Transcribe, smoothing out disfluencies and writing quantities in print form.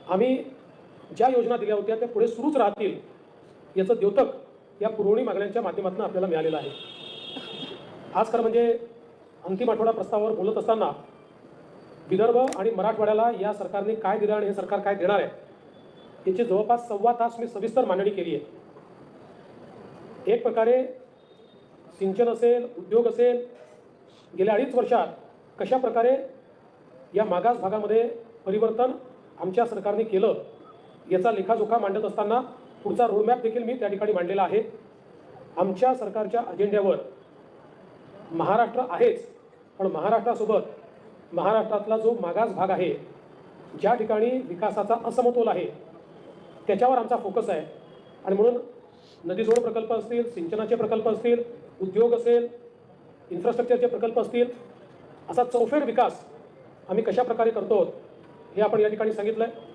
आम्ही ज्या योजना दिल्या होत्या त्या पुढे सुरूच राहतील याचं द्योतक या पुरवणी मागण्यांच्या माध्यमातून आपल्याला मिळालेलं आहे। आज खरं म्हणजे अंतिम आठवडा प्रस्तावावर बोलत असताना विदर्भ आणि मराठवाड्याला या सरकारने काय दिलं आणि हे सरकार काय देणार आहे याची जवळपास 1.25 तास मी सविस्तर मांडणी केली आहे। एक प्रकारे सिंचन असेल, उद्योग असेल, गेल्या 2.5 वर्षात कशा प्रकारे या मागास भागामध्ये परिवर्तन आमच्या सरकारने केलं याचा लेखाजोखा मांडत असताना पुढचा रोडमॅप देखील मी त्या ठिकाणी मांडलेला आहे। आमच्या सरकारच्या अजेंड्यावर महाराष्ट्र आहेच, पण महाराष्ट्रासोबत महाराष्ट्रातला जो मागास भाग आहे, ज्या ठिकाणी विकासाचा असमतोल आहे, त्याच्यावर आमचा फोकस आहे। आणि म्हणून नदीजोड प्रकल्प असतील, सिंचनाचे प्रकल्प असतील, उद्योग असेल, इन्फ्रास्ट्रक्चरचे प्रकल्प असतील, असा चौफेर विकास आम्ही कशा प्रकारे करतो हे आपण या ठिकाणी सांगितलं आहे।